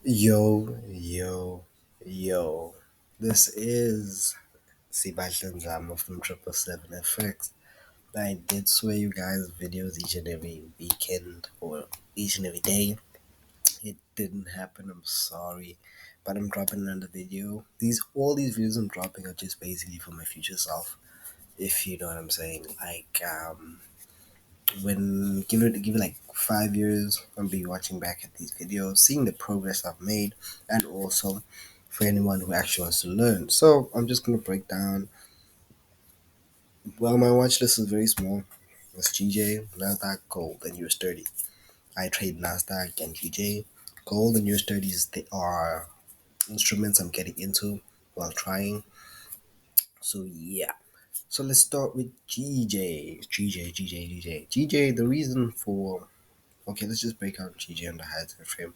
Yo, yo, yo. This is Sebastian Zama from 777 FX. I did swear you guys videos each and every weekend or each and every day. It didn't happen, I'm sorry. But I'm dropping another video. All these videos I'm dropping are just basically for my future self. If you know what I'm saying. When give it like 5 years, I'll be watching back at these videos, seeing the progress I've made, and also for anyone who actually wants to learn. So I'm just gonna break down. Well, my watch list is very small. It's GJ, Nasdaq, Gold, and US 30. I trade Nasdaq and GJ. Gold and US 30s, they are instruments I'm getting into while trying. So yeah. So let's start with GJ. GJ. The reason for Okay, let's just break out GJ on the high time frame.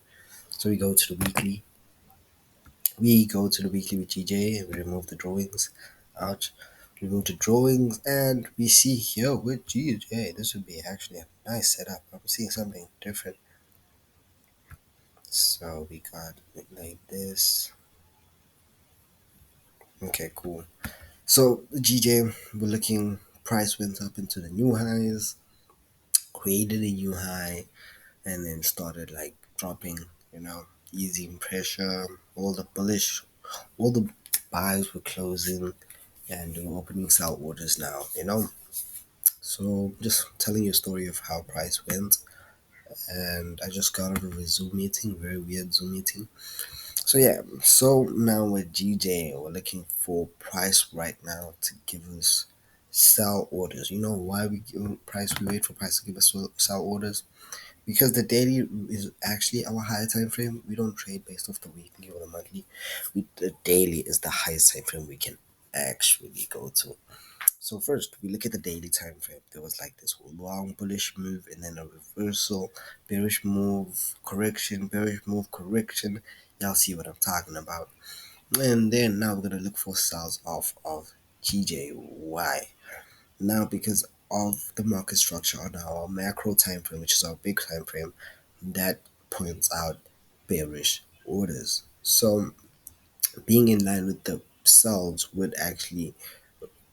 So we go to the weekly. We go to the weekly with GJ. We remove the drawings. Ouch. Remove the drawings, and we see here with GJ. This would be actually a nice setup. I'm seeing something different. So we got it like this. Okay, cool. So GJ, we're looking. Price went up into the new highs, created a new high, and then started like dropping, easing pressure. All the buys were closing, and we're opening sell orders now. So just telling you a story of how price went, and I just got out of a Zoom meeting, very weird Zoom meeting. So yeah, so now with GJ, we're looking for price right now to give us sell orders. You know why we give price? We wait for price to give us sell orders because the daily is actually our higher time frame. We don't trade based off the weekly or the monthly. The daily is the highest time frame we can actually go to. So first, we look at the daily time frame. There was like this long bullish move and then a reversal, bearish move, correction, bearish move, correction. Y'all see what I'm talking about. And then now we're gonna look for sales off of GJY. Now, because of the market structure on our macro time frame, which is our big time frame, that points out bearish orders. So being in line with the sells would actually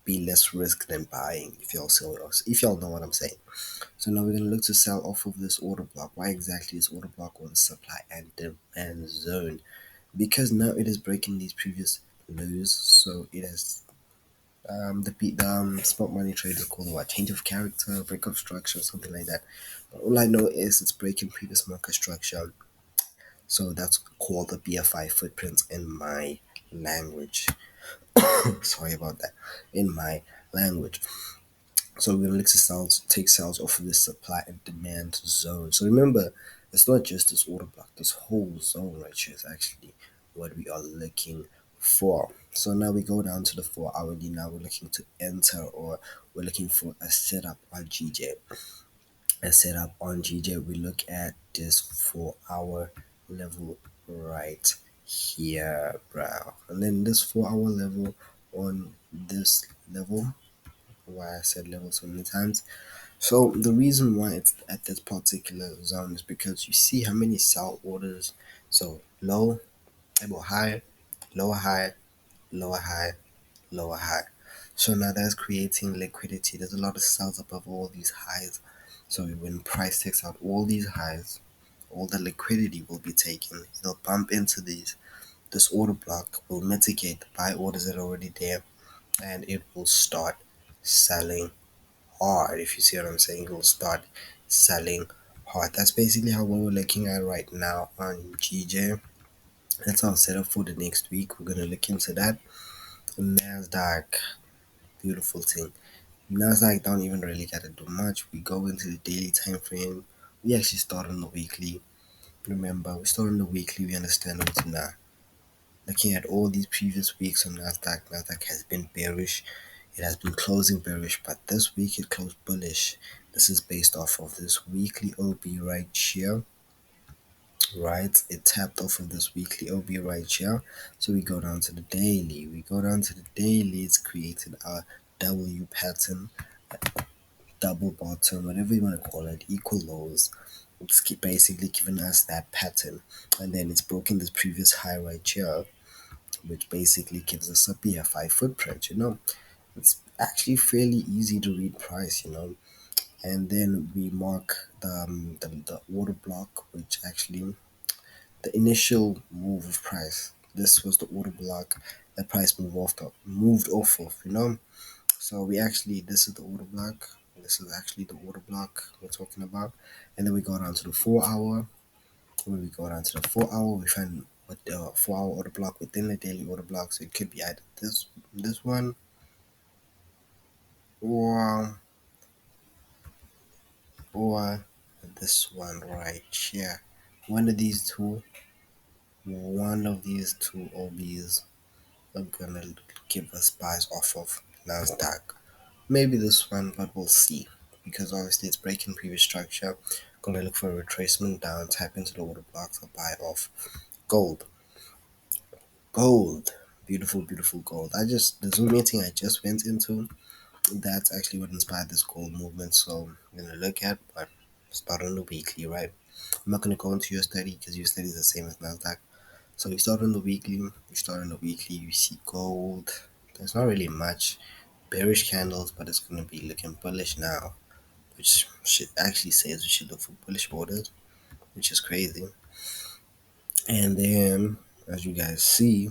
be less risk than buying, if y'all know what I'm saying. So now we're gonna look to sell off of this order block. Why exactly this order block or the supply and demand zone? Because now it is breaking these previous lows, so it has the spot money traders call it what, change of character, break of structure, something like that. But all I know is it's breaking previous market structure, so that's called the BFI footprint in my language. Sorry about that. In my language. So we're gonna look to take sales off of this supply and demand zone. So remember, it's not just this order block. This whole zone right here is actually what we are looking for. So now we go down to the 4 hourly. Now we're looking to enter, or we're looking for a setup on GJ. A setup on GJ. We look at this 4 hour level right here, bro. And then this 4 hour level on this level, why I said level so many times. So the reason why it's at this particular zone is because you see how many sell orders. So low, level high, lower high, lower high, lower high. So now that's creating liquidity. There's a lot of sells above all these highs. So when price takes out all these highs, all the liquidity will be taken. It'll bump into these. This order block will mitigate the buy orders that are already there, and it will start selling hard. If you see what I'm saying, it will start selling hard. That's basically how we're looking at right now on GJ. That's our setup for the next week. We're gonna look into that. Nasdaq, beautiful thing. Nasdaq don't even really gotta do much. We go into the daily time frame. We actually start on the weekly. Remember, we start on the weekly. We understand what's now. Looking at all these previous weeks on Nasdaq has been bearish. It has been closing bearish, but this week it closed bullish. This is based off of this weekly OB right here, right? It tapped off of this weekly OB right here. So we go down to the daily. It's created a W pattern, double bottom, whatever you want to call it, equal lows. It's basically giving us that pattern, and then it's broken this previous high right here, which basically gives us a BFI footprint. It's actually fairly easy to read price. And then we mark the order block, which actually the initial move of price. This was the order block that price moved off of. So we actually, this is the order block. This is actually the order block we're talking about. And then we go down to the 4 hour. When we go down to the 4 hour, we find what the 4 hour order block within the daily order block. So it could be either this one or or this one right here. One of these two, one of these two OBs are gonna give us buys off of Nasdaq. Maybe this one, but we'll see. Because obviously it's breaking previous structure. Gonna look for a retracement down, tap into the order blocks, or buy off gold. Gold. Beautiful, beautiful gold. The Zoom meeting I just went into, that's actually what inspired this gold movement. So I'm gonna look at, but start on the weekly, right? I'm not gonna go into your study because your study is the same as Nasdaq. So we start on the weekly. You see gold. There's not really much bearish candles, but it's gonna be looking bullish now, which should actually says we should look for bullish orders, which is crazy. And then, as you guys see,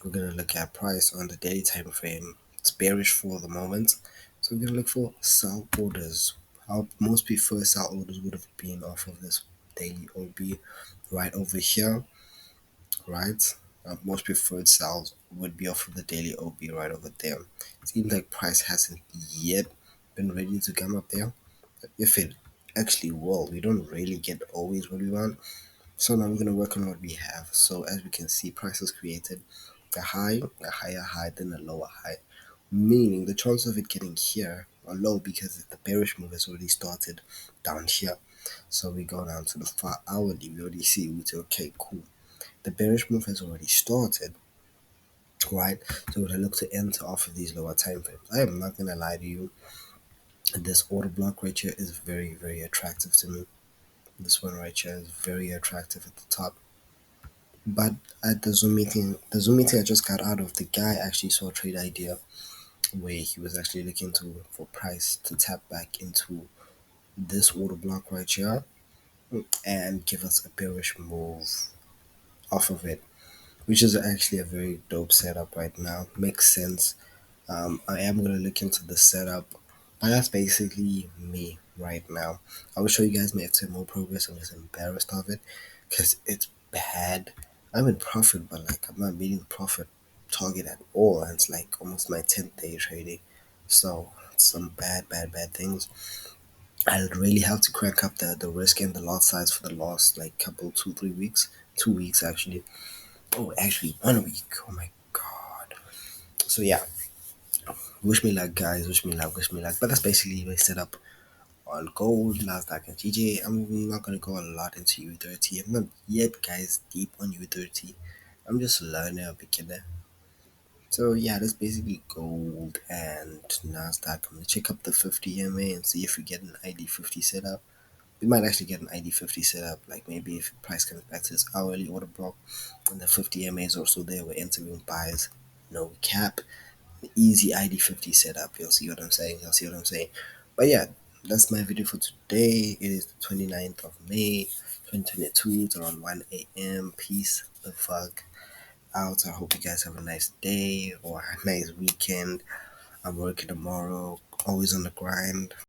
we're gonna look at price on the daily time frame. It's bearish for the moment, so we're gonna look for sell orders. How most preferred sell orders would have been off of this daily OB right over here, right? Most preferred sells would be off of the daily OB right over there. Seems like price hasn't yet been ready to come up there. If it actually will, we don't really get always what we want. So now we're going to work on what we have. So as we can see, price has created a high, a higher high, then a lower high, meaning the chance of it getting here are low because the bearish move has already started down here. So we go down to the 5 hourly, we already see, we say, okay, cool. The bearish move has already started, right? So we're going to look to enter off of these lower time frames. I am not going to lie to you, this order block right here is very, very attractive to me. This one right here is very attractive at the top. But at the Zoom meeting I just got out of, the guy actually saw a trade idea where he was actually looking for price to tap back into this order block right here and give us a bearish move off of it, which is actually a very dope setup right now. Makes sense. I am gonna look into the setup, but that's basically me right now. I will show you guys my FTM more progress. I'm just embarrassed of it because it's bad. I'm in profit, but like I'm not meeting the profit target at all, and it's like almost my 10th day trading. So some bad, bad, bad things. I'll really have to crank up the risk and the lot size for the last like couple 2 3 weeks, 2 weeks actually. Oh, actually 1 week. Oh my god. So yeah, wish me luck, guys. Wish me luck. Wish me luck. But that's basically my setup on gold, Nasdaq, and GJ. I'm not gonna go a lot into U30. I'm not yet, guys, deep on U30. I'm just a learner, a beginner. So yeah, that's basically gold and Nasdaq. I'm gonna check up the 50 MA and see if we get an ID50 setup. We might actually get an ID50 setup, like maybe if price comes back to this hourly order block and the 50 MA is also there, we're entering buys, no cap, easy ID50 setup. You'll see what I'm saying. You'll see what I'm saying. But yeah, that's my video for today. It is the 29th of May, 2022. It's around 1 a.m. Peace the fuck out. I hope you guys have a nice day or a nice weekend. I'm working tomorrow, always on the grind.